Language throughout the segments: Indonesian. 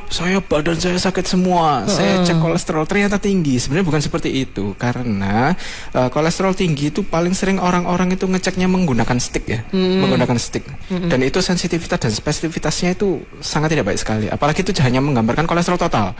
saya badan saya sakit semua, saya cek kolesterol ternyata tinggi. Sebenarnya bukan seperti itu, karena kolesterol tinggi itu paling sering orang-orang itu ngeceknya menggunakan stick ya, menggunakan stick. Dan itu sensitivitas dan spesifitasnya itu sangat tidak baik sekali. Apalagi itu hanya menggambarkan kolesterol total.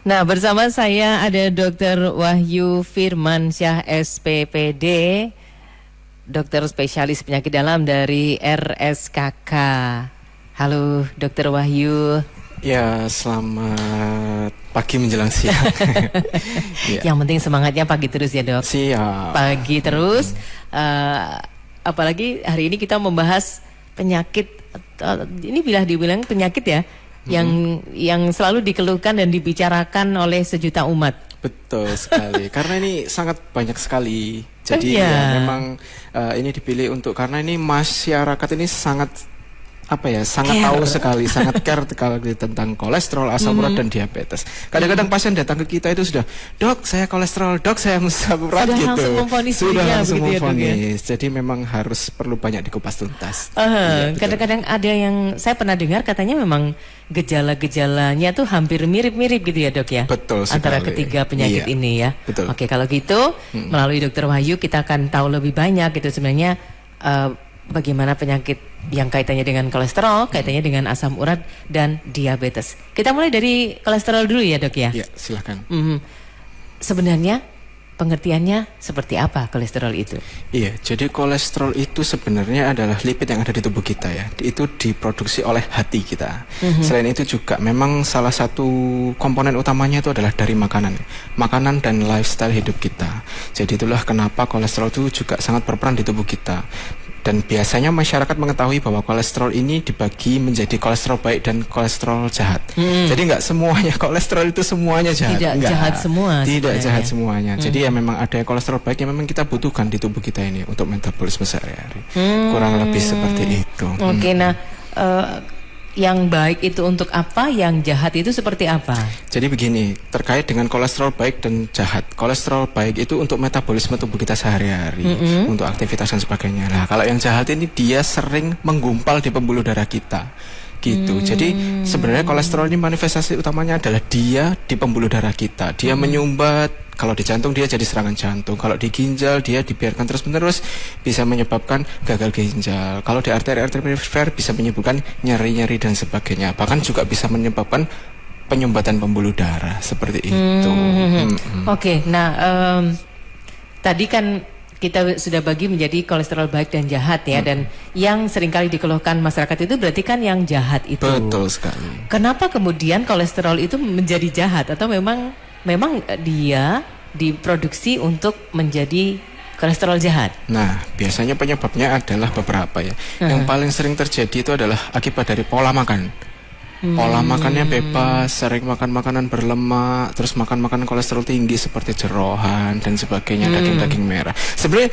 Nah, bersama saya ada Dr. Wahyu Firmansyah SPPD, dokter spesialis penyakit dalam dari RSKK. Halo, Dr. Wahyu. Ya, selamat pagi menjelang siang. Ya. Yang penting semangatnya pagi terus ya, Dok. Siap. Pagi terus. Apalagi hari ini kita membahas penyakit. Ini bila dibilang penyakit ya. Yang selalu dikeluhkan dan dibicarakan oleh sejuta umat. Betul sekali. Karena ini sangat banyak sekali. Jadi ya memang ini dipilih karena ini masyarakat ini sangat sangat care. tahu sekali, sangat care sekali tentang kolesterol, asam urat dan diabetes. Kadang-kadang pasien datang ke kita itu sudah, "Dok, saya kolesterol, Dok, saya asam urat," gitu. Langsung memvonis sudah langsung begitu memvonis. Jadi memang harus perlu banyak dikupas tuntas. Kadang-kadang ada yang saya pernah dengar katanya memang gejala-gejalanya tuh hampir mirip-mirip gitu ya, Dok ya. Betul sekali. Antara ketiga penyakit ini ya. Betul. Oke, kalau gitu melalui Dr. Wahyu kita akan tahu lebih banyak gitu sebenarnya bagaimana penyakit yang kaitannya dengan kolesterol, kaitannya dengan asam urat dan diabetes. Kita mulai dari kolesterol dulu ya, Dok ya. Iya, silakan. Sebenarnya pengertiannya seperti apa kolesterol itu? Iya, jadi kolesterol itu sebenarnya adalah lipid yang ada di tubuh kita ya. Itu diproduksi oleh hati kita. Selain itu juga memang salah satu komponen utamanya itu adalah dari makanan dan lifestyle hidup kita. Jadi itulah kenapa kolesterol itu juga sangat berperan di tubuh kita. Dan biasanya masyarakat mengetahui bahwa kolesterol ini dibagi menjadi kolesterol baik dan kolesterol jahat. Jadi nggak semuanya kolesterol itu semuanya jahat. Tidak jahat semua. Tidak jahat semuanya. Jadi ya memang ada kolesterol baik yang memang kita butuhkan di tubuh kita ini untuk metabolisme sehari-hari. Kurang lebih seperti itu. Oke, nah yang baik itu untuk apa? Yang jahat itu seperti apa? Jadi begini, terkait dengan kolesterol baik dan jahat. Kolesterol baik itu untuk metabolisme tubuh kita sehari-hari, untuk aktivitas dan sebagainya. Nah, kalau yang jahat ini dia sering menggumpal di pembuluh darah kita. Gitu. Jadi sebenarnya kolesterol ini manifestasi utamanya adalah dia di pembuluh darah kita. Dia menyumbat. Kalau di jantung dia jadi serangan jantung. Kalau di ginjal dia dibiarkan terus-menerus bisa menyebabkan gagal ginjal. Kalau di arteri-arteri perifer bisa menyebabkan nyeri-nyeri dan sebagainya. Bahkan juga bisa menyebabkan penyumbatan pembuluh darah seperti itu. Oke, nah tadi kan kita sudah bagi menjadi kolesterol baik dan jahat ya, dan yang seringkali dikeluhkan masyarakat itu berarti kan yang jahat itu. Betul sekali. Kenapa kemudian kolesterol itu menjadi jahat, atau memang dia diproduksi untuk menjadi kolesterol jahat? Nah, biasanya penyebabnya adalah beberapa ya. Yang paling sering terjadi itu adalah akibat dari pola makan. Pola makannya bebas, sering makan makanan berlemak, terus makan makanan kolesterol tinggi seperti jeroan dan sebagainya, daging-daging merah. Sebenarnya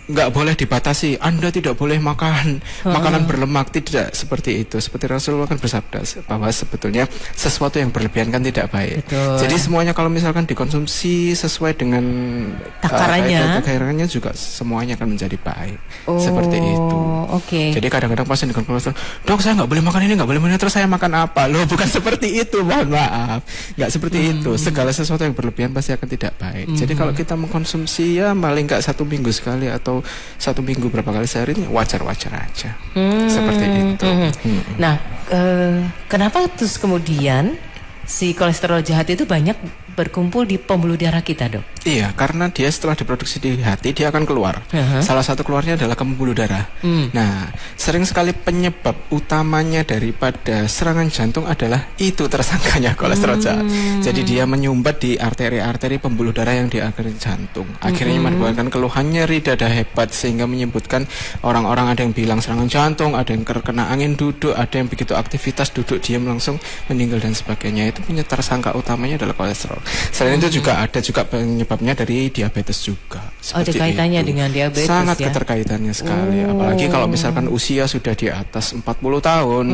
nggak boleh dibatasi. Anda tidak boleh makan makanan berlemak, tidak seperti itu. Seperti Rasulullah kan bersabda bahwa sebetulnya sesuatu yang berlebihan kan tidak baik. Betul. Jadi semuanya kalau misalkan dikonsumsi sesuai dengan takarannya juga semuanya akan menjadi baik. Seperti itu. Oke. Jadi kadang-kadang pasien dengan kolesterol, "Dok, saya nggak boleh makan ini, nggak boleh makan ini, terus saya makan apa?" Loh, bukan seperti itu, mohon maaf. Nggak seperti itu. Segala sesuatu yang berlebihan pasti akan tidak baik. Jadi kalau kita mengkonsumsi ya paling nggak 1 minggu sekali atau 1 minggu berapa kali sehari, ini wajar-wajar aja. Seperti itu. Nah, kenapa terus kemudian si kolesterol jahat itu banyak berkumpul di pembuluh darah kita, Dok? Iya, karena dia setelah diproduksi di hati, dia akan keluar. Salah satu keluarnya adalah ke pembuluh darah. Nah, sering sekali penyebab utamanya daripada serangan jantung adalah itu tersangkanya kolesterol jahat. Jadi dia menyumbat di arteri-arteri pembuluh darah yang di akhir jantung. Akhirnya menyebabkan keluhan nyeri dada hebat, sehingga menyebutkan orang-orang ada yang bilang serangan jantung, ada yang terkena angin duduk, ada yang begitu aktivitas duduk diam langsung meninggal dan sebagainya. Itu punya tersangka utamanya adalah kolesterol. Selain itu juga ada juga penyebabnya dari diabetes juga. Ada kaitannya dengan diabetes sangat ya? keterkaitannya sekali. Apalagi kalau misalkan usia sudah di atas 40 tahun,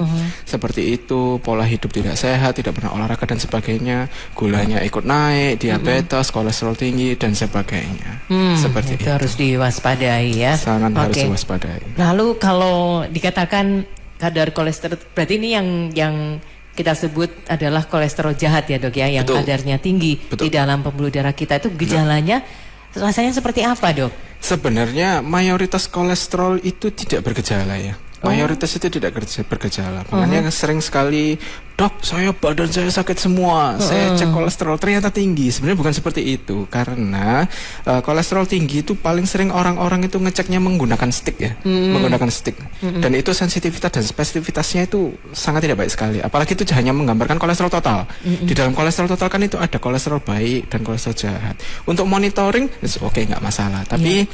seperti itu, pola hidup tidak sehat, tidak pernah olahraga dan sebagainya, gulanya ikut naik, diabetes, kolesterol tinggi dan sebagainya. Seperti itu. Harus diwaspadai ya. Sangat harus diwaspadai. Lalu kalau dikatakan kadar kolesterol, berarti ini yang kita sebut adalah kolesterol jahat ya dok ya, yang kadarnya tinggi di dalam pembuluh darah kita, itu gejalanya rasanya seperti apa dok? Sebenarnya mayoritas kolesterol itu tidak bergejala ya. Mayoritas itu tidak bergejala. Makanya sering sekali, dok, badan saya sakit semua. Saya cek kolesterol ternyata tinggi. Sebenarnya bukan seperti itu. Karena kolesterol tinggi itu paling sering orang-orang itu ngeceknya menggunakan stick ya, menggunakan stick. Dan itu sensitivitas dan spesifitasnya itu sangat tidak baik sekali. Apalagi itu hanya menggambarkan kolesterol total. Di dalam kolesterol total kan itu ada kolesterol baik dan kolesterol jahat. Untuk monitoring, oke, nggak masalah. Tapi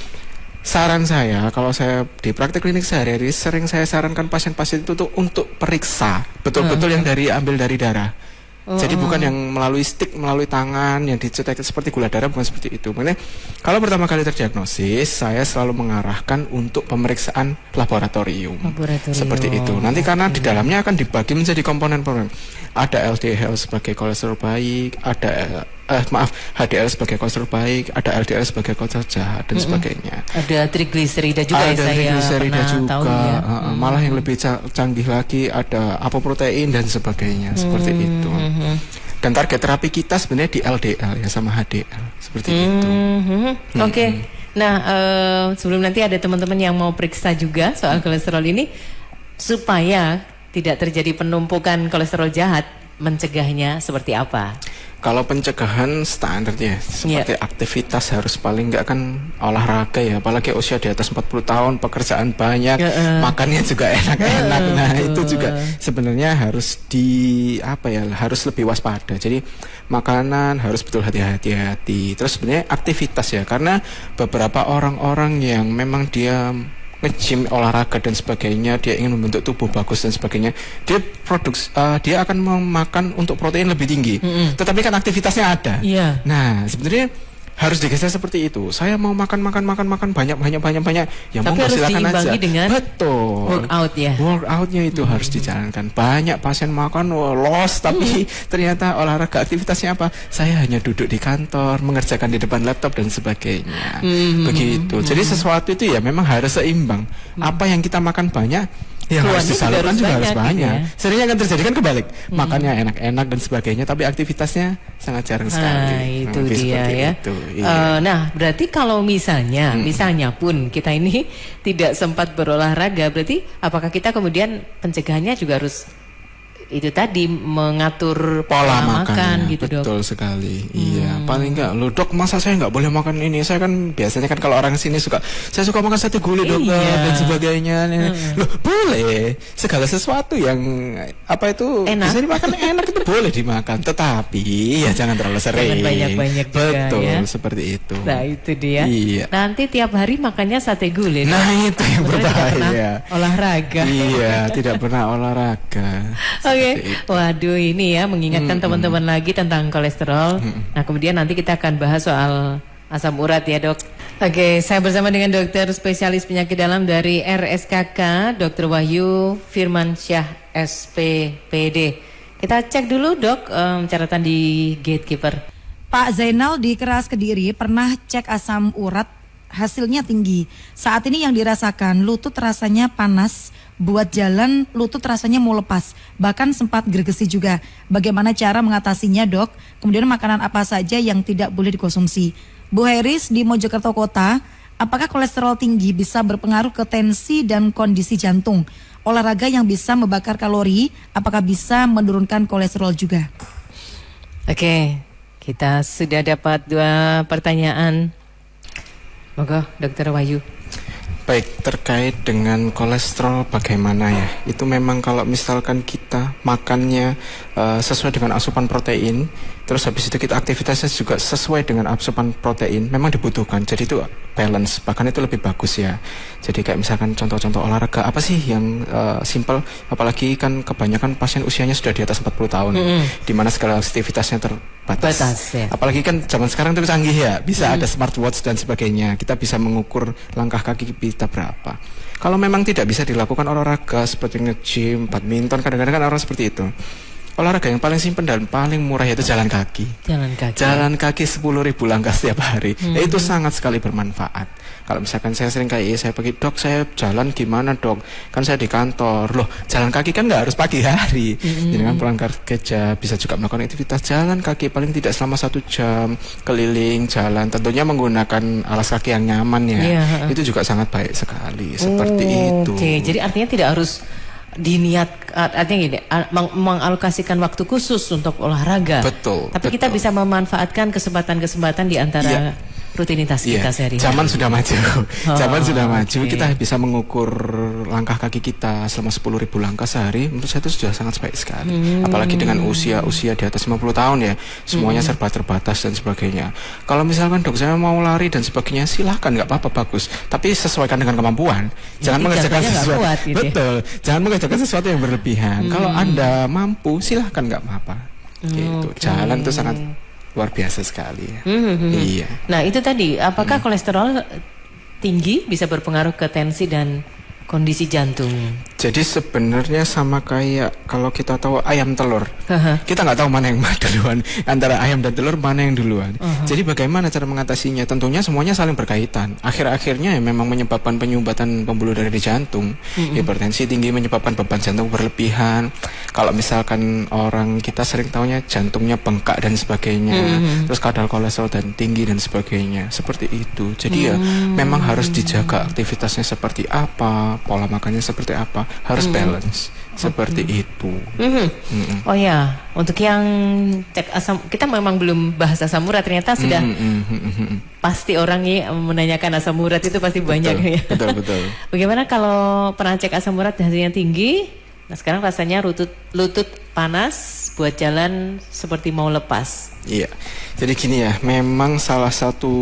saran saya, kalau saya di praktek klinik sehari-hari, sering saya sarankan pasien-pasien itu tuh untuk periksa betul-betul yang ambil dari darah. Jadi bukan yang melalui stick, melalui tangan, yang dicetak seperti gula darah, bukan seperti itu. Makanya kalau pertama kali terdiagnosis, saya selalu mengarahkan untuk pemeriksaan laboratorium. Seperti itu. Nanti karena di dalamnya akan dibagi menjadi komponen-komponen. Ada LDL sebagai kolesterol baik, ada HDL sebagai kolesterol baik, ada LDL sebagai kolesterol jahat dan sebagainya. Ada trigliserida juga ya, saya pernah tahu ya. Malah yang lebih canggih lagi ada apoprotein dan sebagainya, seperti itu. Dan target terapi kita sebenarnya di LDL ya, sama HDL, seperti itu. Oke. Nah, sebelum nanti ada teman-teman yang mau periksa juga soal kolesterol ini, supaya tidak terjadi penumpukan kolesterol jahat, mencegahnya seperti apa? Kalau pencegahan standarnya seperti aktivitas harus paling enggak kan olahraga ya, apalagi usia di atas 40 tahun, pekerjaan banyak, makannya juga enak-enak. Nah, itu juga sebenarnya harus harus lebih waspada. Jadi makanan harus betul hati-hati. Terus sebenarnya aktivitas ya, karena beberapa orang-orang yang memang dia nge-gym, olahraga dan sebagainya, dia ingin membentuk tubuh bagus dan sebagainya, dia akan memakan untuk protein lebih tinggi, tetapi kan aktivitasnya ada. Nah, sebenarnya harus digeser seperti itu. Saya mau makan banyak. Ya tapi monggo silakan aja. Dengan betul. Workout ya. Workoutnya itu harus dijalankan. Banyak pasien makan los, tapi ternyata olahraga aktivitasnya apa? Saya hanya duduk di kantor, mengerjakan di depan laptop dan sebagainya. Begitu. Jadi sesuatu itu ya memang harus seimbang. Apa yang kita makan banyak, yang harus disalurkan juga harus banyak. Ya. Seringnya akan terjadi kan kebalik, makannya enak-enak dan sebagainya, tapi aktivitasnya sangat jarang sekali. Itu dia ya. Itu, nah, berarti kalau misalnya pun kita ini tidak sempat berolahraga, berarti apakah kita kemudian pencegahannya juga harus itu tadi mengatur pola makan gitu dok? Betul sekali. Iya, paling enggak lo dok, masa saya nggak boleh makan ini? Saya kan biasanya kan kalau orang sini saya suka makan sate gulai dok dan sebagainya. Loh, boleh. Segala sesuatu yang bisa dimakan enak itu boleh dimakan, tetapi ya jangan terlalu sering. Jangan banyak-banyak juga. Betul, ya? Seperti itu. Nah, itu dia. Iya. Nanti tiap hari makannya sate gulai. Nah, itu yang berbahaya. Olahraga. Iya, tidak pernah olahraga. Waduh, ini ya mengingatkan teman-teman lagi tentang kolesterol. Nah, kemudian nanti kita akan bahas soal asam urat ya dok. Oke, saya bersama dengan dokter spesialis penyakit dalam dari RSKK, Dr. Wahyu Firmansyah SPPD. Kita cek dulu dok catatan di gatekeeper. Pak Zainal di Keras Kediri pernah cek asam urat, hasilnya tinggi. Saat ini yang dirasakan lutut rasanya panas, buat jalan lutut rasanya mau lepas, bahkan sempat gregesi juga. Bagaimana cara mengatasinya dok? Kemudian makanan apa saja yang tidak boleh dikonsumsi? Bu Heris di Mojokerto Kota, apakah kolesterol tinggi bisa berpengaruh ke tensi dan kondisi jantung? Olahraga yang bisa membakar kalori, apakah bisa menurunkan kolesterol juga? Oke, kita sudah dapat 2 pertanyaan. Moga Dokter Wahyu. Baik, terkait dengan kolesterol bagaimana ya? Itu memang kalau misalkan kita makannya sesuai dengan asupan protein, terus habis itu kita aktivitasnya juga sesuai dengan asupan protein, memang dibutuhkan. Jadi itu balance, bahkan itu lebih bagus ya. Jadi kayak misalkan contoh-contoh olahraga apa sih yang simple, apalagi kan kebanyakan pasien usianya sudah di atas 40 tahun, di mana segala aktivitasnya terbatas. Ya. Apalagi kan zaman sekarang itu canggih ya, bisa ada smartwatch dan sebagainya. Kita bisa mengukur langkah kaki kita berapa. Kalau memang tidak bisa dilakukan olahraga seperti nge-gym, badminton, kadang-kadang kan orang seperti itu. Olahraga yang paling simpel dan paling murah yaitu jalan kaki. Jalan kaki 10.000 langkah setiap hari. Itu sangat sekali bermanfaat. Kalau misalkan saya sering kayak saya pergi, dok saya jalan gimana dok? Kan saya di kantor. Loh, jalan kaki kan nggak harus pagi hari. Jadi kan pulang kerja bisa juga melakukan aktivitas jalan kaki paling tidak selama 1 jam keliling jalan. Tentunya menggunakan alas kaki yang nyaman ya. Itu juga sangat baik sekali. Seperti itu. Oke, jadi artinya tidak harus diniat, artinya gini, mengalokasikan waktu khusus untuk olahraga. Betul. Tapi kita bisa memanfaatkan kesempatan-kesempatan di antara rutinitas kita sehari-hari. Zaman sudah maju. Zaman sudah maju, kita bisa mengukur langkah kaki kita selama 10.000 langkah sehari. Menurut saya itu sudah sangat baik sekali. Apalagi dengan usia di atas 50 tahun ya, semuanya serba terbatas dan sebagainya. Kalau misalkan dok saya mau lari dan sebagainya, silahkan, nggak apa-apa, bagus. Tapi sesuaikan dengan kemampuan. Jangan mengerjakan sesuatu. Kuat, gitu. Betul. Jangan mengerjakan sesuatu yang berlebihan. Kalau Anda mampu, silahkan, nggak apa-apa. Gitu. Jalan itu sangat luar biasa sekali ya. Iya. Nah itu tadi, apakah kolesterol tinggi bisa berpengaruh ke tensi dan kondisi jantung? Jadi sebenarnya sama kayak kalau kita tahu ayam telur, kita nggak tahu mana yang duluan, antara ayam dan telur mana yang duluan. Jadi bagaimana cara mengatasinya? Tentunya semuanya saling berkaitan. Akhir-akhirnya ya memang menyebabkan penyumbatan pembuluh darah di jantung. Hipertensi tinggi menyebabkan beban jantung berlebihan. Kalau misalkan orang kita sering tahunya jantungnya bengkak dan sebagainya, terus kadar kolesterol dan tinggi dan sebagainya. Seperti itu. Jadi ya memang harus dijaga aktivitasnya seperti apa, pola makannya seperti apa, harus balance. Seperti itu. Oh ya, untuk yang cek asam, kita memang belum bahas asam urat, ternyata sudah pasti orang ya menanyakan asam urat itu pasti banyak ya. Betul. Bagaimana kalau pernah cek asam urat hasilnya tinggi? Nah sekarang rasanya lutut panas, buat jalan seperti mau lepas. Iya, jadi gini ya, memang salah satu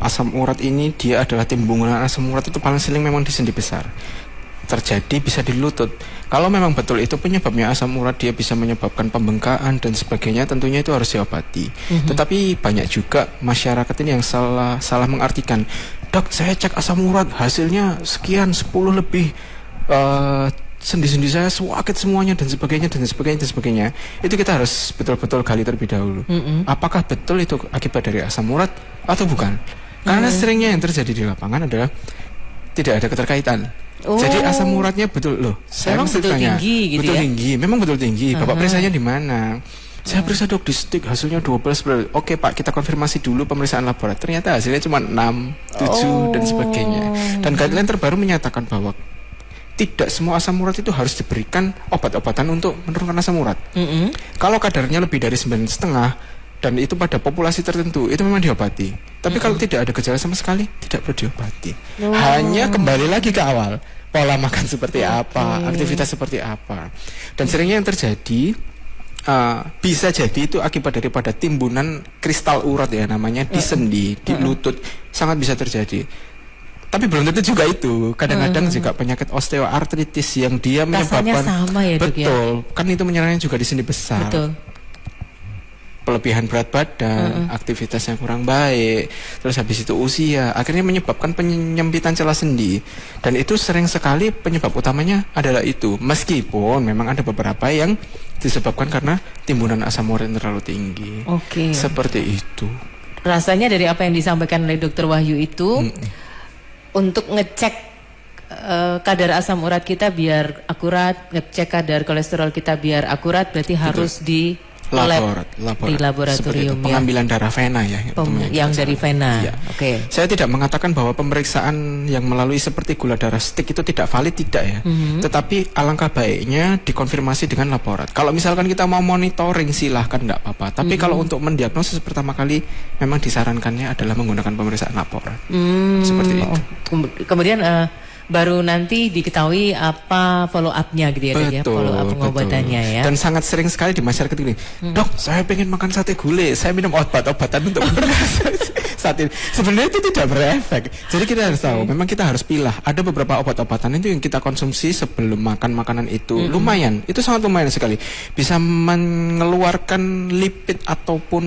asam urat ini dia adalah timbunan asam urat itu paling sering memang di sendi besar. Terjadi bisa di lutut. Kalau memang betul itu penyebabnya asam urat, dia bisa menyebabkan pembengkakan dan sebagainya, tentunya itu harus diobati. Tetapi banyak juga masyarakat ini yang salah mengartikan. Dok, saya cek asam urat hasilnya sekian, 10 lebih. Sendi-sendi saya sakit semuanya dan sebagainya. Itu kita harus betul-betul gali terlebih dahulu. Apakah betul itu akibat dari asam urat atau bukan? Karena seringnya yang terjadi di lapangan adalah tidak ada keterkaitan. Jadi asam uratnya betul loh. Saya memang betul tanya, tinggi gitu betul ya? tinggi, memang betul tinggi. Bapak periksanya di mana? Saya periksa dok di stick, hasilnya 12. Oke pak, kita konfirmasi dulu pemeriksaan laboratorium. Ternyata hasilnya cuma 6, 7 dan sebagainya. Dan guideline terbaru menyatakan bahwa tidak semua asam urat itu harus diberikan obat-obatan untuk menurunkan asam urat. Kalau kadarnya lebih dari 9,5 dan itu pada populasi tertentu, itu memang diobati. Tapi kalau tidak ada gejala sama sekali, tidak perlu diobati. Hanya kembali lagi ke awal, pola makan seperti apa, aktivitas seperti apa. Dan seringnya yang terjadi bisa jadi itu akibat daripada timbunan kristal urat ya namanya di sendi, di lutut, sangat bisa terjadi. Tapi belum tentu juga itu. Kadang-kadang juga penyakit osteoartritis yang dia menyebabkan sama ya, dok, betul, kan itu menyerangnya juga di sendi besar. Betul. Kelebihan berat badan, aktivitas yang kurang baik, terus habis itu usia, akhirnya menyebabkan penyempitan celah sendi. Dan itu sering sekali penyebab utamanya adalah itu. Meskipun memang ada beberapa yang disebabkan karena timbunan asam urat yang terlalu tinggi. Seperti itu. Rasanya dari apa yang disampaikan oleh Dr. Wahyu itu, untuk ngecek kadar asam urat kita biar akurat, ngecek kadar kolesterol kita biar akurat, berarti harus di laboratorium ya. Pengambilan darah vena ya. Yang dari vena. Iya. Oke. Saya tidak mengatakan bahwa pemeriksaan yang melalui seperti gula darah stick itu tidak valid, tidak ya. Tetapi alangkah baiknya dikonfirmasi dengan laborat. Kalau misalkan kita mau monitoring silahkan, tidak apa-apa. Tapi kalau untuk mendiagnosis pertama kali memang disarankannya adalah menggunakan pemeriksaan laborat. Seperti itu. Kemudian baru nanti diketahui apa follow up-nya gitu ya, Dok, ya, follow up pengobatannya ya. Dan sangat sering sekali di masyarakat ini, Dok, saya pengen makan sate gulai, saya minum obat-obatan untuk saat ini. Sebenarnya itu tidak berefek. Jadi kita harus tahu, memang kita harus pilah. Ada beberapa obat-obatan itu yang kita konsumsi sebelum makan makanan itu lumayan, itu sangat lumayan sekali. Bisa mengeluarkan lipid ataupun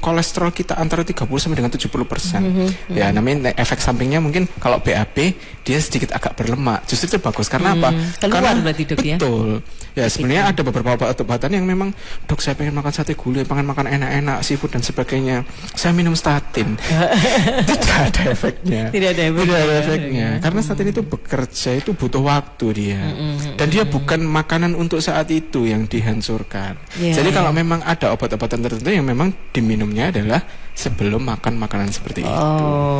kolesterol kita antara 30 sampai dengan 70%. Ya, namanya efek sampingnya mungkin kalau BAB dia sedikit agak berlemak. Justru itu bagus karena apa? Keluar Karena berarti, Dok, ya. betul. Ya sebenarnya ada beberapa obat-obatan yang memang, Dok, saya pengen makan sate gulai, pengen makan enak-enak, seafood dan sebagainya. Saya minum statin. Tidak ada efeknya. Tidak ada efeknya. Karena statin itu bekerja itu butuh waktu dia. Dan dia bukan makanan untuk saat itu yang dihancurkan. Jadi kalau memang ada obat-obatan tertentu yang memang diminumnya adalah sebelum makan makanan seperti itu.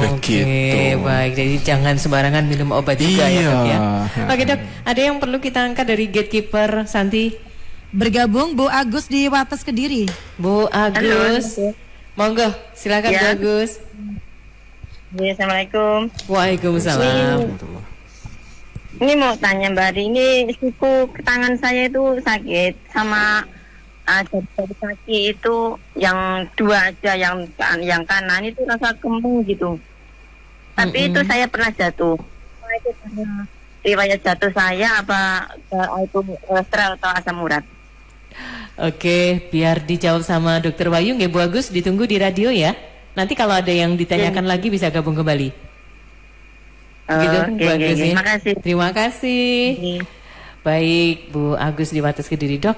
Begitu. Baik. Jadi jangan sembarangan minum obat juga ya, Dok ya. Oke, Dok, ada yang perlu kita angkat dari gatekeeper Santi? Bergabung Bu Agus di Wates Kediri. Bu Agus. Monggo, silakan Bu Agus. Ya, Assalamualaikum. Waalaikumsalam. Ini mau tanya Mbak Ari, ini siku tangan saya itu sakit sama jari kaki itu yang dua aja, yang kanan itu rasa kembung gitu. Tapi itu saya pernah jatuh. Itu karena riwayat jatuh saya apa itu kolesterol atau asam urat? Oke, biar dijawab sama Dokter Wahyu nggih Bu Agus, ditunggu di radio ya. Nanti kalau ada yang ditanyakan lagi bisa gabung kembali. Gitu, Bu Agus ya. Terima kasih. Baik, Bu Agus di Wates Kediri, Dok.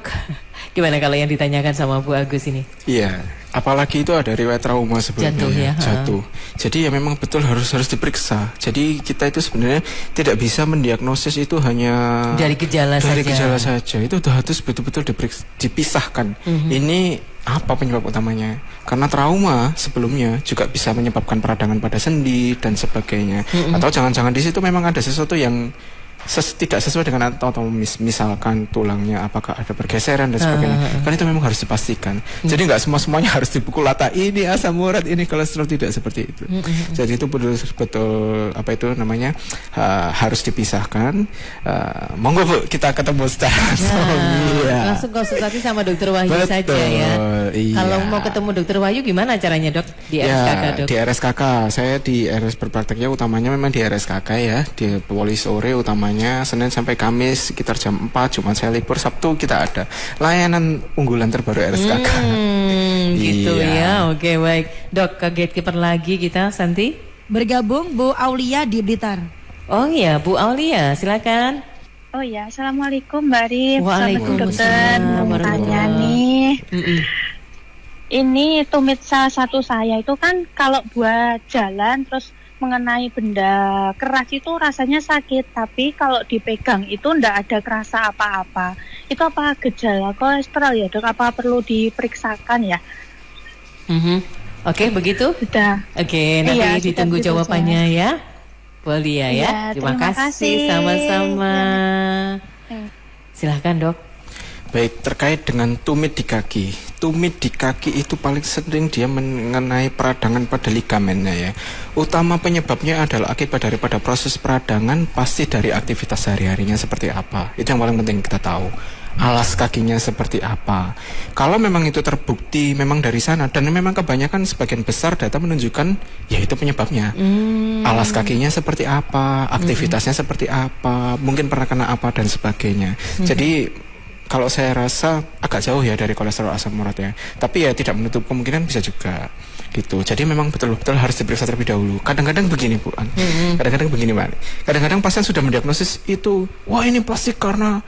Gimana kalau yang ditanyakan sama Bu Agus ini? Iya, apalagi itu ada riwayat trauma sebelumnya, jatuh. Jadi ya memang betul harus diperiksa. Jadi kita itu sebenarnya tidak bisa mendiagnosis itu hanya dari gejala saja. Itu harus betul-betul dipisahkan. Ini apa penyebab utamanya? Karena trauma sebelumnya juga bisa menyebabkan peradangan pada sendi dan sebagainya. Atau jangan-jangan di situ memang ada sesuatu yang tidak sesuai dengan anatomis, misalkan tulangnya apakah ada pergeseran dan sebagainya. Kan itu memang harus dipastikan. Jadi nggak semuanya harus dipukul rata, ini asam urat, ini kolesterol, tidak seperti itu. Jadi itu betul apa itu namanya harus dipisahkan. Monggo Bu, kita ketemu secara langsung. Langsung konsultasi sama Dokter Wahyu saja ya. Iya. Kalau mau ketemu Dokter Wahyu gimana caranya, Dok? Di RSKK, Dok? Di RSKK, saya di RS berprakteknya utamanya memang di RSKK ya, di Poli sore utamanya Senin sampai Kamis sekitar jam 4, Jumat saya libur, Sabtu kita ada layanan unggulan terbaru RSKK. Gitu ya. Oke, baik. Dok, ke gatekeeper lagi kita, Santi. Bergabung Bu Aulia di Blitar. Oh iya, Bu Aulia, silakan. Oh ya, Assalamualaikum Mbak Ari. Waalaikumsalam. Mau tanya nih. Ini tumit salah satu saya itu kan kalau buat jalan terus mengenai benda keras itu rasanya sakit, tapi kalau dipegang itu ndak ada kerasa apa-apa. Itu apa gejala kolesterol ya, Dok? Apa perlu diperiksakan ya? Oke, begitu? Sudah. Oke, nanti ditunggu jawabannya ya. Boleh ya. Terima kasih. Sama-sama. Silahkan, Dok. Baik, terkait dengan tumit di kaki. Tumit di kaki itu paling sering dia mengenai peradangan pada ligamennya ya. Utama penyebabnya adalah akibat daripada proses peradangan, pasti dari aktivitas sehari-harinya seperti apa. Itu yang paling penting kita tahu. Alas kakinya seperti apa. Kalau memang itu terbukti memang dari sana, dan memang kebanyakan sebagian besar data menunjukkan ya itu penyebabnya. Alas kakinya seperti apa, aktivitasnya seperti apa, mungkin pernah kena apa dan sebagainya. Jadi kalau saya rasa agak jauh ya dari kolesterol asam urat ya. Tapi ya tidak menutup kemungkinan bisa juga gitu. Jadi memang betul-betul harus diperiksa terlebih dahulu. Kadang-kadang begini Bu, kadang-kadang begini Pak. Kadang-kadang pasien sudah mendiagnosis itu, wah ini pasti karena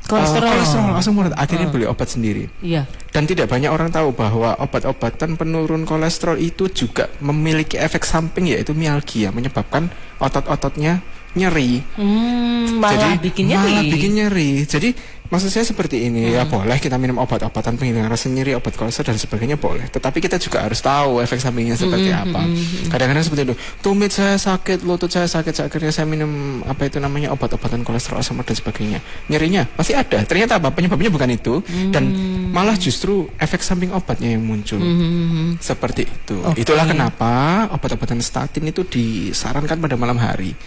kolesterol asam urat, akhirnya beli obat sendiri. Iya. Dan tidak banyak orang tahu bahwa obat-obatan penurun kolesterol itu juga memiliki efek samping, yaitu mialgia, menyebabkan otot-ototnya nyeri. Malah bikin nyeri. Jadi Maksud saya seperti ini, ya boleh kita minum obat-obatan penghilangan rasa nyeri, obat kolesterol dan sebagainya boleh. Tetapi kita juga harus tahu efek sampingnya seperti apa. Kadang-kadang seperti itu, tumit saya sakit, lutut saya sakit, akhirnya saya minum obat-obatan kolesterol, asam urat dan sebagainya. Nyerinya masih ada. Ternyata apa? Penyebabnya bukan itu, dan malah justru efek samping obatnya yang muncul. Seperti itu. Itulah kenapa obat-obatan statin itu disarankan pada malam hari.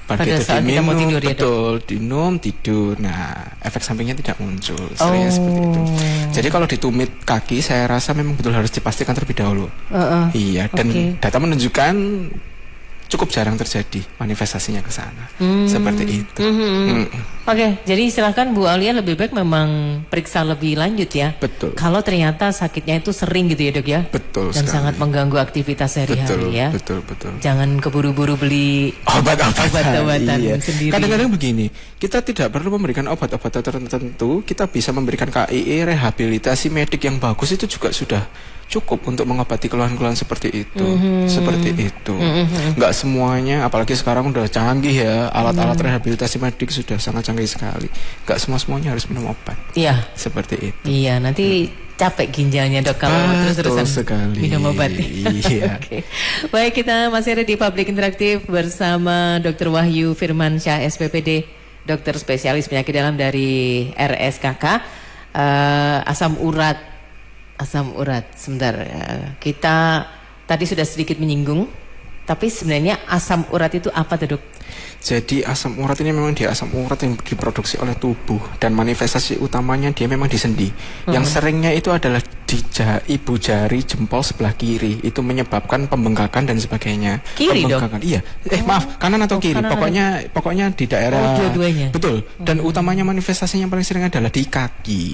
Pada saat kita mau tidur, ya, Dok? Betul, minum tidur. Nah, efek sampingnya tidak muncul. Seringnya seperti itu. Jadi kalau ditumit kaki, saya rasa memang betul harus dipastikan terlebih dahulu. Iya, dan data menunjukkan cukup jarang terjadi manifestasinya ke sana. Seperti itu. Oke, jadi silakan Bu Aulia, lebih baik memang periksa lebih lanjut ya. Betul. Kalau ternyata sakitnya itu sering gitu ya, Dok ya. Betul Dan sekali. sangat mengganggu aktivitas sehari-hari ya. Betul. Jangan keburu-buru beli obat-obatan Iya. sendiri. Kadang-kadang begini, kita tidak perlu memberikan obat-obatan tertentu, kita bisa memberikan KIE, rehabilitasi medik yang bagus itu juga sudah cukup untuk mengobati keluhan-keluhan seperti itu. Seperti itu. Nggak semuanya, apalagi sekarang udah canggih ya, alat-alat rehabilitasi medik sudah sangat canggih sekali. Nggak semuanya harus minum obat. Iya. Seperti itu. Iya, nanti capek ginjalnya, Dok, kalau terus-terusan sekali. minum obat. Iya. Oke. Baik, kita masih ada di Public Interaktif bersama Dr. Wahyu Firmansyah, SPPD, dokter spesialis penyakit dalam dari RSKK. Asam urat. Sebentar, kita tadi sudah sedikit menyinggung, tapi sebenarnya asam urat itu apa tuh, Dok? Jadi asam urat ini memang dia asam urat yang diproduksi oleh tubuh, dan manifestasi utamanya dia memang di sendi. Yang seringnya itu adalah di ibu jari jempol sebelah kiri, itu menyebabkan pembengkakan dan sebagainya. Kiri, Dok? Iya. Maaf, kanan atau kiri? Kanan Pokoknya di daerah. dua-duanya. Betul. Dan utamanya manifestasinya yang paling sering adalah di kaki.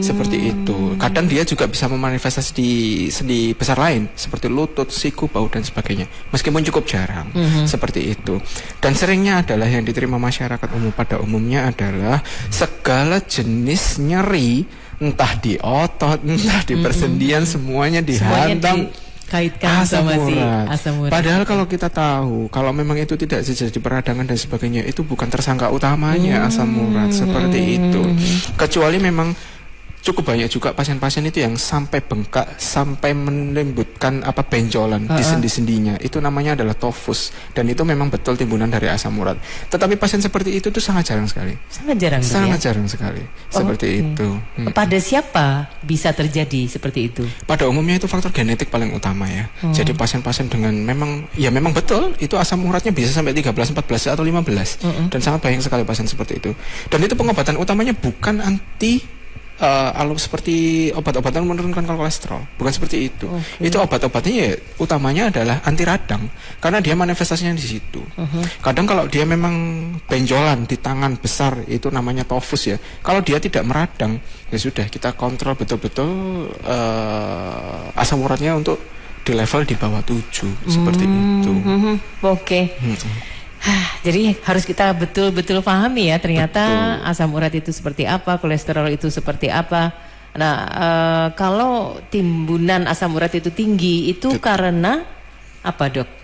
Seperti itu. Kadang dia juga bisa memanifestasi di sendi besar lain seperti lutut, siku, bahu dan sebagainya. Meskipun cukup jarang. Seperti itu. Dan seringnya adalah yang diterima masyarakat umum pada umumnya adalah segala jenis nyeri, entah di otot, entah di persendian, semuanya dihantam dikaitkan sama si asam urat. Padahal kalau kita tahu, kalau memang itu tidak terjadi peradangan dan sebagainya, itu bukan tersangka utamanya asam urat. Seperti itu. Kecuali memang cukup banyak juga pasien-pasien itu yang sampai bengkak, sampai menimbulkan benjolan di sendi-sendinya. Itu namanya adalah tofus, dan itu memang betul timbunan dari asam urat. Tetapi pasien seperti itu tuh sangat jarang sekali. Sangat jarang, Dok, Sangat ya? jarang sekali. Seperti itu. Pada siapa bisa terjadi seperti itu? Pada umumnya itu faktor genetik paling utama ya. Jadi pasien-pasien dengan memang betul itu asam uratnya bisa sampai 13, 14 atau 15. Dan sangat banyak sekali pasien seperti itu. Dan itu pengobatan utamanya bukan seperti obat-obatan menurunkan kolesterol, bukan seperti itu. Itu obat-obatnya ya utamanya adalah anti radang, karena dia manifestasinya di situ. Kadang kalau dia memang benjolan di tangan besar, itu namanya tofus ya. Kalau dia tidak meradang, ya sudah kita kontrol betul-betul asam uratnya untuk di level di bawah 7 seperti itu. Oke. Jadi harus kita betul-betul pahami ya, ternyata asam urat itu seperti apa, kolesterol itu seperti apa. Nah, kalau timbunan asam urat itu tinggi, itu karena apa, Dok?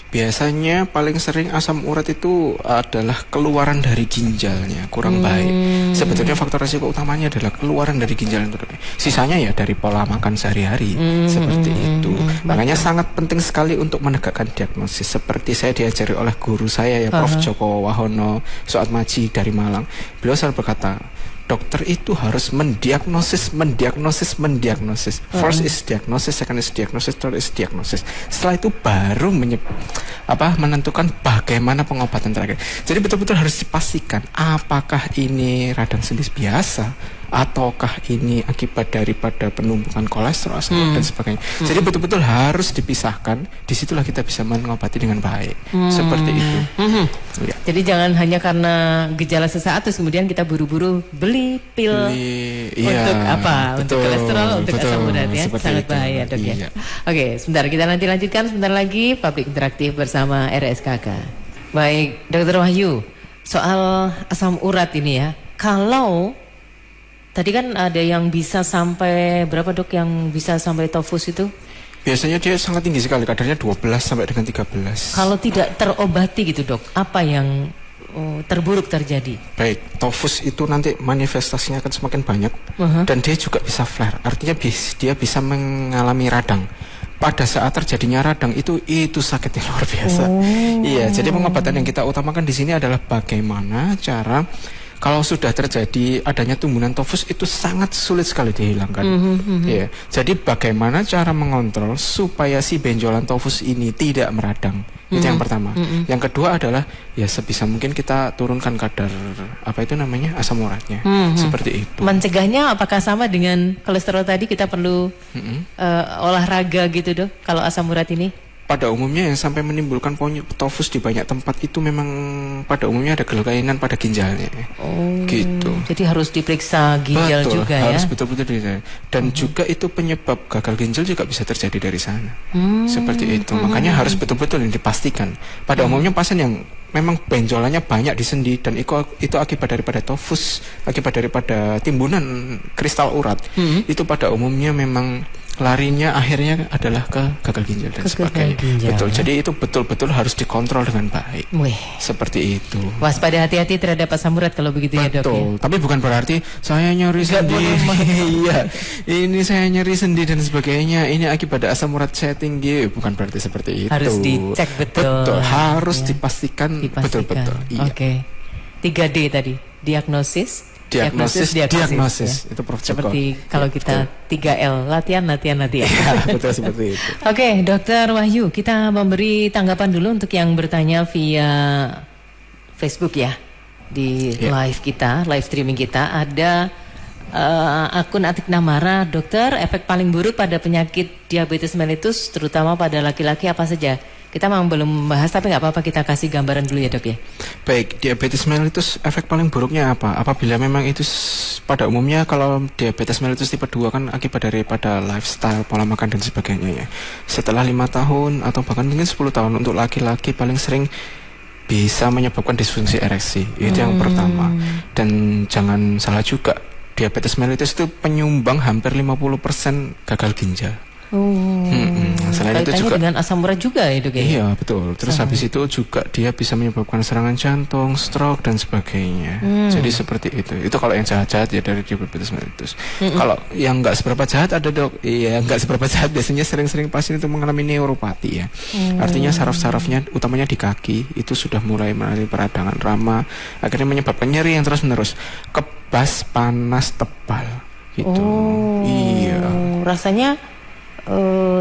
Biasanya paling sering asam urat itu adalah keluaran dari ginjalnya kurang baik. Sebetulnya faktor resiko utamanya adalah keluaran dari ginjal itu. Sisanya ya dari pola makan sehari-hari. Seperti itu. Makanya sangat penting sekali untuk menegakkan diagnosis. Seperti saya diajari oleh guru saya ya, Prof. Joko Wahono Soatmaji dari Malang. Beliau selalu berkata, dokter itu harus mendiagnosis. First is diagnosis, second is diagnosis, third is diagnosis. Setelah itu baru menentukan bagaimana pengobatan terakhir. Jadi betul-betul harus dipastikan apakah ini radang sendi biasa ataukah ini akibat daripada penumpukan kolesterol dan sebagainya. Jadi betul-betul harus dipisahkan. Disitulah kita bisa mengobati dengan baik. Seperti itu. Ya. Jadi jangan hanya karena gejala sesaat terus kemudian kita buru-buru beli pil untuk untuk kolesterol, untuk asam urat ya. Sangat bahaya, Dok ya. Oke, sebentar kita nanti lanjutkan sebentar lagi Public Interaktif bersama RSKK. Baik, Dr. Wahyu, soal asam urat ini ya. Kalau tadi kan ada yang bisa sampai berapa, Dok, yang bisa sampai tofus itu? Biasanya dia sangat tinggi sekali, kadarnya 12 sampai dengan 13. Kalau tidak terobati gitu, Dok, apa yang terburuk terjadi? Baik, tovus itu nanti manifestasinya akan semakin banyak dan dia juga bisa flare. Artinya dia bisa mengalami radang. Pada saat terjadinya radang itu sakitnya luar biasa. Iya, jadi pengobatan yang kita utamakan di sini adalah bagaimana cara kalau sudah terjadi adanya tumbuhan tovus itu sangat sulit sekali dihilangkan. Iya, jadi bagaimana cara mengontrol supaya si benjolan tovus ini tidak meradang? Itu yang pertama. Yang kedua adalah ya sebisa mungkin kita turunkan kadar asam uratnya. Seperti itu. Mencegahnya apakah sama dengan kolesterol tadi, kita perlu olahraga gitu Dok kalau asam urat ini? Pada umumnya yang sampai menimbulkan tovus di banyak tempat itu memang pada umumnya ada kelainan pada ginjalnya. Gitu. Jadi harus diperiksa ginjal betul, juga harus ya. Betul-betul diperiksa. Dan juga itu penyebab gagal ginjal juga bisa terjadi dari sana. Seperti itu. Makanya harus betul-betul dipastikan. Pada umumnya pasien yang memang benjolannya banyak di sendi dan itu akibat daripada tovus, akibat daripada timbunan kristal urat. Itu pada umumnya memang larinya akhirnya adalah ke gagal ginjal dan sebagainya. Betul. Ya? Jadi itu betul-betul harus dikontrol dengan baik. Wih. Seperti itu. Waspada, hati-hati terhadap asam urat kalau begitu ya Dok. Betul. Tapi bukan berarti saya nyeri sendi. Iya. Ini saya nyeri sendi dan sebagainya. Ini akibat asam urat saya tinggi. Bukan berarti seperti itu. Harus dicek betul. Betul. Harus dipastikan betul-betul. Iya. Oke. 3D tadi. Diagnosis. Ya. Itu Prof. Joko. Seperti kalau kita 3L, latihan. Ya, betul seperti itu. Oke, Dokter Wahyu, kita memberi tanggapan dulu untuk yang bertanya via Facebook ya. Di live streaming kita ada akun Atik Namara. Dokter, efek paling buruk pada penyakit diabetes mellitus terutama pada laki-laki apa saja? Kita memang belum membahas, tapi nggak apa-apa, kita kasih gambaran dulu ya Dok ya. Baik, diabetes mellitus efek paling buruknya apa? Apabila memang itu pada umumnya kalau diabetes mellitus tipe 2 kan akibat daripada lifestyle, pola makan dan sebagainya ya. Setelah 5 tahun atau bahkan mungkin 10 tahun untuk laki-laki paling sering bisa menyebabkan disfungsi ereksi. Itu yang pertama. Dan jangan salah juga, diabetes mellitus itu penyumbang hampir 50% gagal ginjal. Selain itu juga dengan asam urat juga ya Dok ya? Iya betul. Terus habis itu juga dia bisa menyebabkan serangan jantung, stroke dan sebagainya. Jadi seperti itu. Itu kalau yang jahat-jahat ya dari diabetes mellitus. Kalau yang nggak seberapa jahat ada Dok. Iya, nggak seberapa jahat biasanya sering-sering pasien itu mengalami neuropati ya. Artinya saraf-sarafnya utamanya di kaki itu sudah mulai mengalami peradangan rama, akhirnya menyebabkan nyeri yang terus-menerus, kebas, panas, tebal gitu. Iya. Rasanya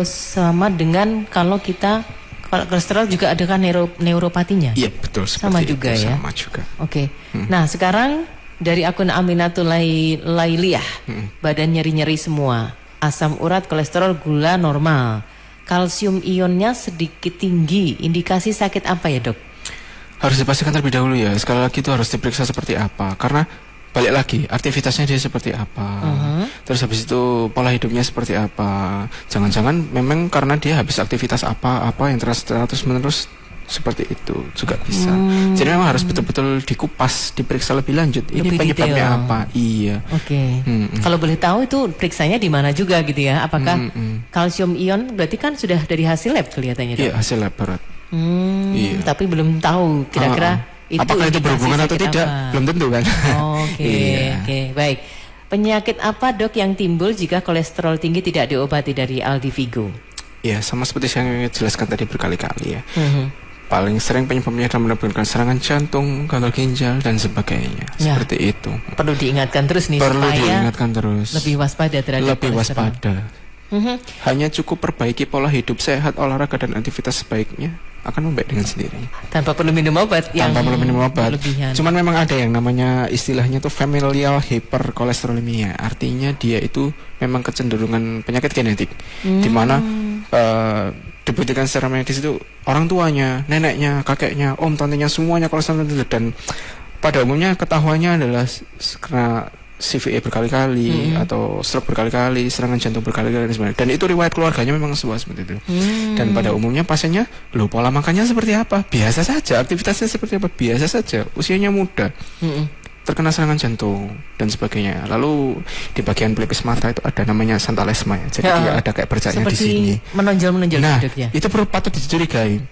sama dengan kalau kolesterol juga ada kan neuropatinya? Iya betul, sama juga itu, ya. Sama juga. Oke. Nah sekarang dari akun Aminatul Lailiyah, badan nyeri-nyeri semua, asam urat, kolesterol, gula normal, kalsium ionnya sedikit tinggi, indikasi sakit apa ya Dok? Harus dipastikan terlebih dahulu ya. Sekali lagi itu harus diperiksa seperti apa, karena balik lagi aktivitasnya dia seperti apa, terus habis itu pola hidupnya seperti apa. Jangan-jangan memang karena dia habis aktivitas apa yang terus menerus seperti itu juga bisa. Jadi memang harus betul-betul dikupas, diperiksa lebih lanjut. Ini penyebabnya apa? Iya. Oke. Kalau boleh tahu itu periksanya di mana juga gitu ya? Apakah kalsium ion berarti kan sudah dari hasil lab kelihatannya? Iya, hasil lab berat. Iya. Tapi belum tahu kira-kira. Apakah itu berhubungan atau tidak? Belum tentu kan. Oke, baik. Penyakit apa Dok yang timbul jika kolesterol tinggi tidak diobati dari Aldi Vigo? Ya, sama seperti yang saya jelaskan tadi berkali-kali ya. Paling sering penyebabnya adalah menyebabkan serangan jantung, gagal ginjal dan sebagainya. Ya. Seperti itu. Perlu diingatkan terus nih supaya diingatkan terus. Lebih waspada terhadap kolesterol. Hanya cukup perbaiki pola hidup sehat, olahraga dan aktivitas sebaiknya akan membaik dengan sendirinya. Tanpa perlu minum obat. Tanpa perlu minum obat. Berlebihan. Cuman memang ada yang namanya istilahnya tuh familial hyperkolesterolemia. Artinya dia itu memang kecenderungan penyakit genetik, di mana dibuktikan secara medis itu orang tuanya, neneknya, kakeknya, om, tantenya semuanya kolesterol dan pada umumnya ketahuannya adalah karena CVA berkali-kali atau stroke berkali-kali, serangan jantung berkali-kali dan sebagainya. Dan itu riwayat keluarganya memang seperti itu. Dan pada umumnya pasiennya, pola makannya seperti apa? Biasa saja, aktivitasnya seperti apa? Biasa saja, usianya muda. Terkena serangan jantung dan sebagainya. Lalu di bagian pelipis mata itu ada namanya santalesma ya. Jadi dia ada kayak bercaknya di sini. Menonjol Nah, ya? itu patut dicurigai.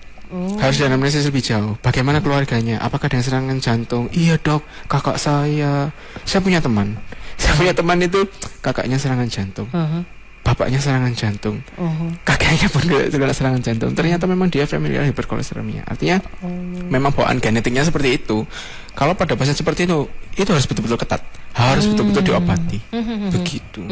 Harus dianalisis lebih jauh. Bagaimana keluarganya? Apakah ada yang serangan jantung? Iya dok, kakak saya punya teman. Saya punya teman itu kakaknya serangan jantung. Bapaknya serangan jantung, kakeknya pun kena serangan jantung. Ternyata memang dia familial hiperkolesterolemia. Artinya memang bawaan genetiknya seperti itu. Kalau pada pasien seperti itu harus betul-betul ketat, harus betul-betul diobati. Begitu.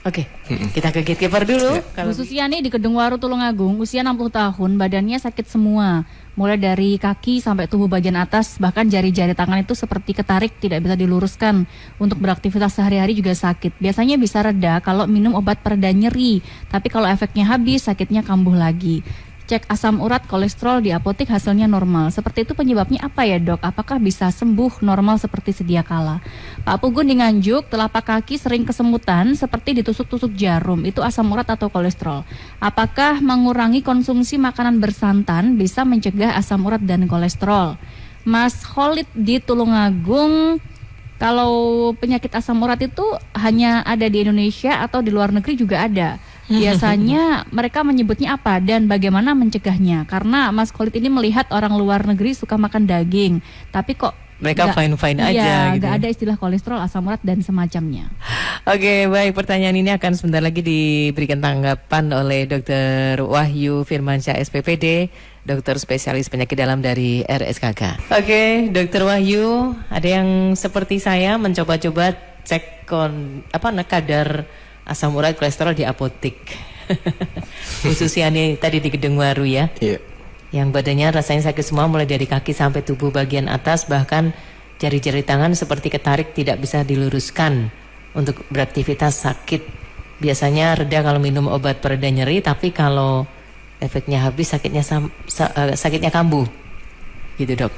Oke, kita ke gatekeeper dulu. Bu Susiani di Kedungwaru Tulungagung, usia 60 tahun, badannya sakit semua. Mulai dari kaki sampai tubuh bagian atas, bahkan jari-jari tangan itu seperti ketarik, tidak bisa diluruskan. Untuk beraktivitas sehari-hari juga sakit. Biasanya bisa reda kalau minum obat pereda nyeri, tapi kalau efeknya habis, sakitnya kambuh lagi. Cek asam urat, kolesterol di apotek hasilnya normal. Seperti itu penyebabnya apa ya dok? Apakah bisa sembuh normal seperti sedia kala? Pak Pugun di Nganjuk, telapak kaki sering kesemutan seperti ditusuk-tusuk jarum. Itu asam urat atau kolesterol? Apakah mengurangi konsumsi makanan bersantan bisa mencegah asam urat dan kolesterol? Mas Khalid di Tulungagung, kalau penyakit asam urat itu hanya ada di Indonesia atau di luar negeri juga ada? Biasanya mereka menyebutnya apa dan bagaimana mencegahnya? Karena Mas Khalid ini melihat orang luar negeri suka makan daging, tapi kok mereka fine-fine aja iya, gitu. Gak ada istilah kolesterol, asam urat dan semacamnya. Oke, baik, pertanyaan ini akan sebentar lagi diberikan tanggapan oleh Dr. Wahyu Firmansyah SPPD, dokter spesialis penyakit dalam dari RSKK. Oke, Dr. Wahyu, ada yang seperti saya mencoba-coba cek kadar asam urat kolesterol di apotek. Khususnya nih tadi di Kedungwaru ya. Iya. Yang badannya rasanya sakit semua mulai dari kaki sampai tubuh bagian atas, bahkan jari-jari tangan seperti ketarik, tidak bisa diluruskan. Untuk beraktivitas sakit biasanya reda kalau minum obat pereda nyeri, tapi kalau efeknya habis sakitnya kambuh. Gitu dok.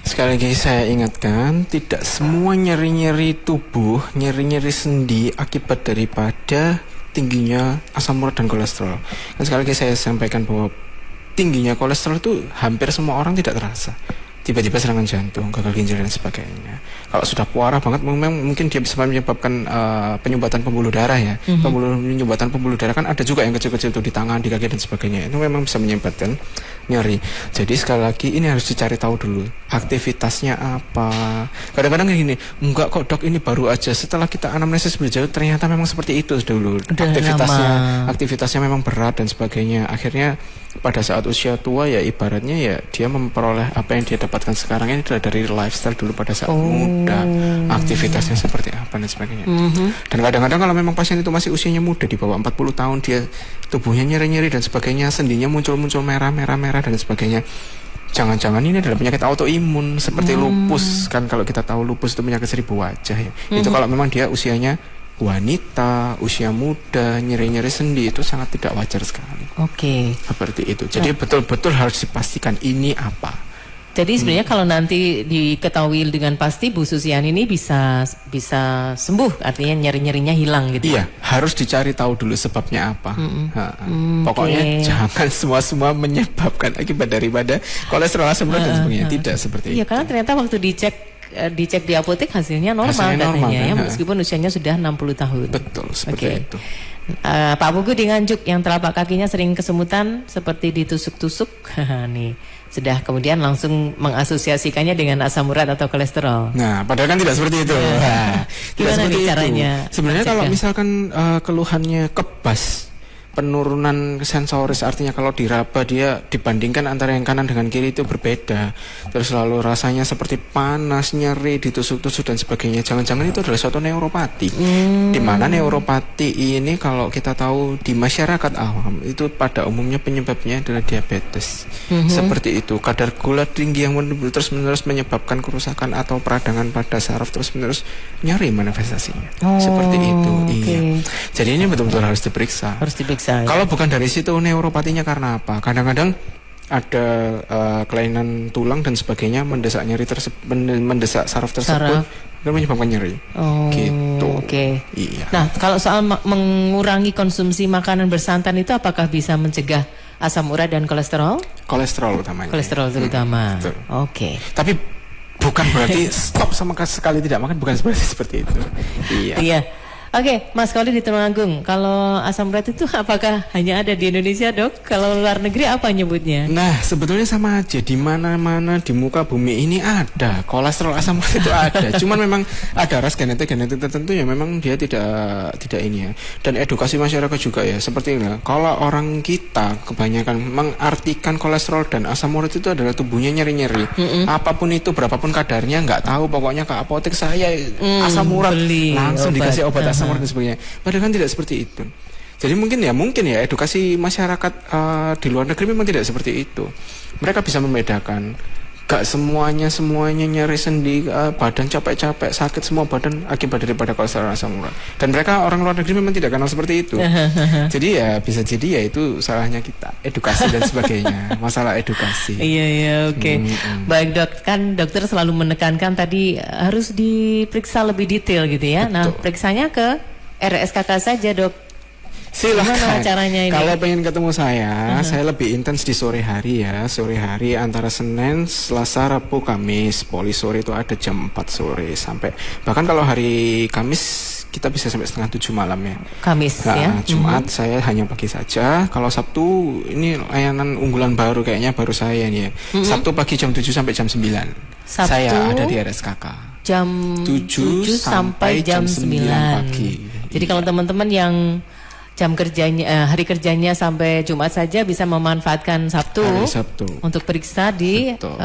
Sekali lagi saya ingatkan, tidak semua nyeri-nyeri tubuh, nyeri-nyeri sendi akibat daripada tingginya asam urat dan kolesterol. Dan sekali lagi saya sampaikan bahwa tingginya kolesterol itu hampir semua orang tidak terasa. Tiba-tiba serangan jantung, gagal ginjal dan sebagainya. Kalau sudah parah banget, mungkin dia bisa menyebabkan penyumbatan pembuluh darah ya. Penyumbatan pembuluh darah kan ada juga yang kecil-kecil tuh di tangan, di kaki dan sebagainya. Itu memang bisa menyebabkan nyeri. Jadi sekali lagi ini harus dicari tahu dulu aktivitasnya apa. Kadang-kadang gini, enggak kok dok, ini baru aja. Setelah kita anamnesis lebih jauh, ternyata memang seperti itu dulu. Aktivitasnya memang berat dan sebagainya. Akhirnya pada saat usia tua ya ibaratnya ya dia memperoleh apa yang dia dapatkan sekarang ini adalah dari lifestyle dulu pada saat muda, aktivitasnya seperti apa dan sebagainya. Dan kadang-kadang kalau memang pasien itu masih usianya muda di bawah 40 tahun, dia tubuhnya nyeri-nyeri dan sebagainya, sendinya muncul-muncul merah-merah dan sebagainya. Jangan-jangan ini adalah penyakit autoimun seperti lupus kan. Kalau kita tahu lupus itu penyakit seribu wajah ya. Itu kalau memang dia usianya wanita, usia muda, nyeri-nyeri sendi, itu sangat tidak wajar sekali. Oke. Seperti itu. Jadi betul-betul harus dipastikan ini apa. Jadi sebenarnya kalau nanti diketahui dengan pasti Bu Susiani ini bisa sembuh, artinya nyeri-nyerinya hilang gitu. Iya, harus dicari tahu dulu sebabnya apa. Pokoknya jangan semua menyebabkan akibat daripada kolesterol, asam urat dan sebagainya. Tidak seperti itu. Iya, karena ternyata waktu dicek di apotek hasilnya normal katanya ya, meskipun usianya sudah 60 tahun. Betul, seperti itu. Pak Pugu di Nganjuk yang telapak kakinya sering kesemutan seperti ditusuk-tusuk. Nih, sudah kemudian langsung mengasosiasikannya dengan asam urat atau kolesterol. Nah, padahal kan tidak seperti itu. Gimana nih caranya? Sebenarnya kalau misalkan keluhannya kebas, penurunan sensoris, artinya kalau diraba dia dibandingkan antara yang kanan dengan kiri itu berbeda. Terus lalu rasanya seperti panas, nyeri, ditusuk-tusuk dan sebagainya. Jangan-jangan itu adalah suatu neuropati. Di mana neuropati ini kalau kita tahu di masyarakat awam itu pada umumnya penyebabnya adalah diabetes. Seperti itu. Kadar gula tinggi yang terus-menerus menyebabkan kerusakan atau peradangan pada saraf, terus-menerus nyeri manifestasinya. Seperti itu. Iya. Jadi ini betul-betul harus diperiksa. Kalau bukan dari situ, neuropatinya karena apa? Kadang-kadang ada kelainan tulang dan sebagainya mendesak nyeri mendesak saraf tersebut dan menyebabkan nyeri. Gitu. Oke. Iya. Nah, kalau soal mengurangi konsumsi makanan bersantan itu apakah bisa mencegah asam urat dan kolesterol? Kolesterol utamanya. Kolesterol terutama. Oke. Tapi bukan berarti stop sama sekali tidak makan, bukan seperti itu. Iya. Iya. Oke, Mas Koli di Tulungagung. Kalau asam urat itu apakah hanya ada di Indonesia, Dok? Kalau luar negeri apa nyebutnya? Nah, sebetulnya sama aja, di mana-mana di muka bumi ini ada kolesterol, asam urat itu ada. Cuman memang ada ras genetik tertentu yang memang dia tidak ini ya. Dan edukasi masyarakat juga ya, seperti ini. Kalau orang kita kebanyakan mengartikan kolesterol dan asam urat itu adalah tubuhnya nyeri-nyeri. Apapun itu, berapapun kadarnya nggak tahu, pokoknya ke apotek saya asam urat, beli langsung obat. dikasih obat asam urat dan sebagainya. Padahal kan tidak seperti itu. Jadi mungkin ya edukasi masyarakat di luar negeri memang tidak seperti itu. Mereka bisa membedakan. Gak semuanya nyeri sendi, badan capek-capek, sakit semua badan akibat daripada kolesterol asam urat. Dan mereka orang luar negeri memang tidak kenal seperti itu. Jadi ya bisa jadi ya itu salahnya kita, edukasi dan sebagainya. Masalah edukasi. Iya, oke. Baik, Dok, kan dokter selalu menekankan tadi harus diperiksa lebih detail gitu ya. Nah, periksanya ke RSKK saja, Dok. Silahkan. Gimana caranya ini? Kalau pengen ketemu saya lebih intens di sore hari ya. Sore hari antara Senin, Selasa, Rabu, Kamis. Poli sore itu ada jam 4 sore sampai, bahkan kalau hari Kamis kita bisa sampai setengah 7 malam ya. Kamis Nah, ya. Jumat saya hanya pagi saja. Kalau Sabtu ini layanan unggulan baru kayaknya baru saya nih ya. Sabtu pagi jam 7 sampai jam 9. Sabtu Saya ada di RSKK. Jam 7 sampai jam 9 pagi. Jadi Iya. kalau teman-teman yang jam kerjanya hari kerjanya sampai Jumat saja bisa memanfaatkan Sabtu, Hari Sabtu. untuk periksa di Betul.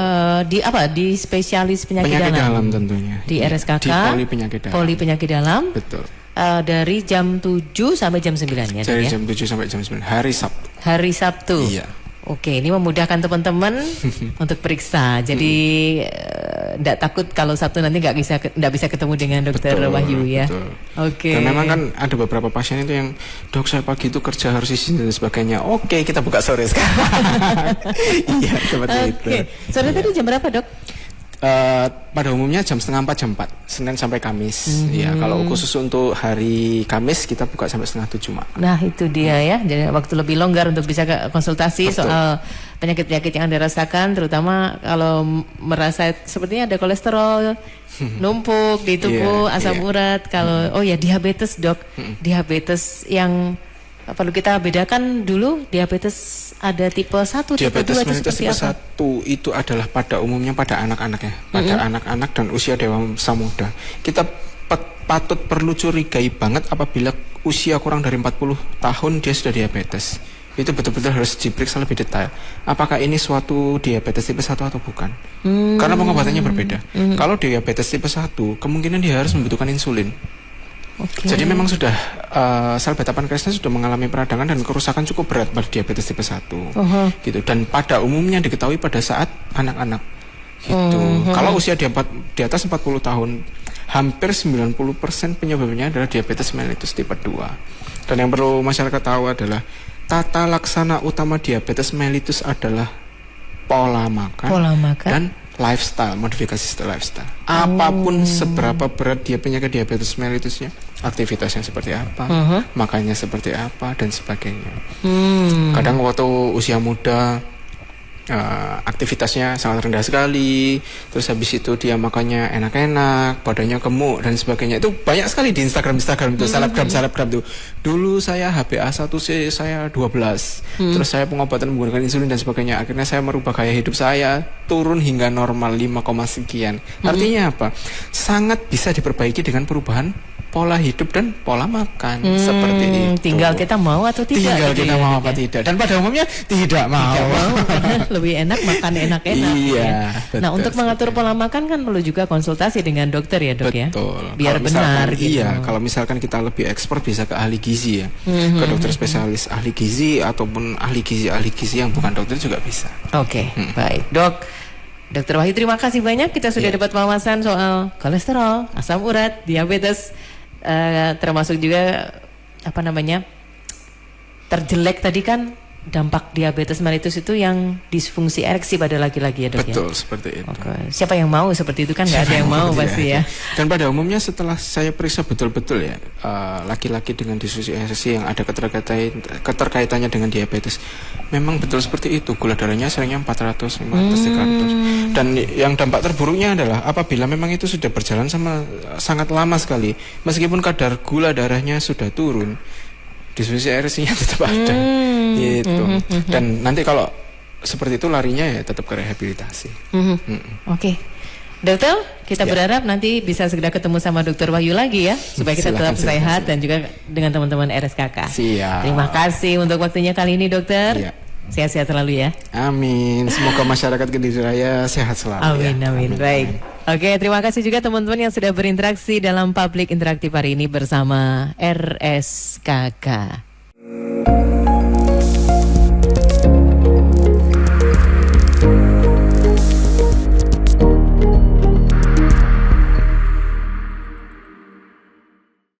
di spesialis penyakit, Dalam tentunya. di Iya. RSKK Di Poli Penyakit Dalam. Betul. Betul. Dari jam 7 sampai jam 9 ya, Dok, Dari ya? jam 7 sampai jam 9 hari Sabtu. Hari Sabtu. Iya. Oke, ini memudahkan teman-teman untuk periksa. Jadi tidak takut kalau Sabtu nanti nggak bisa ketemu dengan Dokter Wahyu ya. Betul. Oke. Dan memang kan ada beberapa pasien itu yang, dok saya pagi itu kerja harus izin dan sebagainya. Oke, kita buka sore sekarang. Iya, seperti itu. Oke. Sore tadi jam berapa, Dok? Pada umumnya jam setengah 4, jam 4 Senin sampai Kamis. Ya, kalau khusus untuk hari Kamis kita buka sampai setengah 7 malam. Nah itu dia ya, jadi waktu lebih longgar untuk bisa konsultasi Betul. soal penyakit-penyakit yang Anda rasakan, terutama kalau merasa sepertinya ada kolesterol numpuk di tubuh, Iya, asam iya. urat. Kalau diabetes, Dok, diabetes yang perlu kita bedakan dulu, diabetes ada tipe 1, tipe 2 Diabetes itu mellitus seperti tipe apa? 1 itu adalah pada umumnya pada anak-anak ya, pada anak-anak dan usia dewasa muda. Kita patut perlu curigai banget apabila usia kurang dari 40 tahun dia sudah diabetes. Itu betul-betul harus diperiksa lebih detail. Apakah ini suatu diabetes tipe 1 atau bukan? Karena pengobatannya berbeda. Kalau diabetes tipe 1, kemungkinan dia harus membutuhkan insulin. Oke. Jadi memang sudah sel beta pankreasnya sudah mengalami peradangan dan kerusakan cukup berat pada diabetes tipe 1. Gitu. Dan pada umumnya diketahui pada saat anak-anak. Gitu. Kalau usia di atas 40 tahun, hampir 90% penyebabnya adalah diabetes mellitus tipe 2. Dan yang perlu masyarakat tahu adalah tata laksana utama diabetes mellitus adalah pola makan. Dan lifestyle, modifikasi lifestyle. Apapun seberapa berat dia penyakit diabetes mellitusnya, aktivitasnya seperti apa, makannya seperti apa dan sebagainya. Kadang waktu usia muda aktivitasnya sangat rendah sekali, terus habis itu dia makannya enak-enak, badannya gemuk dan sebagainya. Itu banyak sekali di Instagram itu, selebgram tuh. Dulu saya HbA1c saya 12, terus saya pengobatan menggunakan insulin dan sebagainya. Akhirnya saya merubah gaya hidup saya, turun hingga normal 5, sekian. Artinya apa? Sangat bisa diperbaiki dengan perubahan pola hidup dan pola makan, seperti itu. Tinggal kita mau atau tidak. Tinggal gitu kita ya, mau Dok, apa ya? tidak. Dan pada umumnya tidak mau. Lebih enak makan enak-enak. Iya, ya. betul Nah, untuk mengatur pola makan kan perlu juga konsultasi dengan dokter ya, Dok ya. Betul. Biar Kalau benar misalkan, gitu. Iya, kalau misalkan kita lebih ekspor bisa ke ahli gizi ya. Ke dokter spesialis ahli gizi ataupun ahli gizi yang bukan dokter juga bisa. Oke, baik. Dok, Dokter Wahyu terima kasih banyak. Kita sudah Iya. dapat wawasan soal kolesterol, asam urat, diabetes, termasuk juga terjelek tadi kan dampak diabetes mellitus itu yang disfungsi ereksi pada laki-laki ya dok ya? Betul, seperti itu. Oke. Siapa yang mau seperti itu kan nggak ada yang mau pasti ya. Dan pada umumnya setelah saya periksa betul-betul ya, laki-laki dengan disfungsi ereksi yang ada keterkaitannya dengan diabetes, memang betul seperti itu. Gula darahnya seringnya 400, 500, 300. Dan yang dampak terburuknya adalah apabila memang itu sudah berjalan sangat lama sekali, meskipun kadar gula darahnya sudah turun, disfungsi ereksinya tetap ada, gitu. Dan nanti kalau seperti itu larinya ya tetap ke rehabilitasi. Oke. Dokter, kita berharap nanti bisa segera ketemu sama Dokter Wahyu lagi ya, supaya kita tetap sehat dan juga dengan teman-teman RSKK. Siap. Terima kasih untuk waktunya kali ini dokter. Iya. Sehat-sehat selalu ya. Amin. Semoga masyarakat Kediri Raya sehat selalu. Amin, ya. amin. Baik. Oke, terima kasih juga teman-teman yang sudah berinteraksi dalam Public Interaktif hari ini bersama RSKK.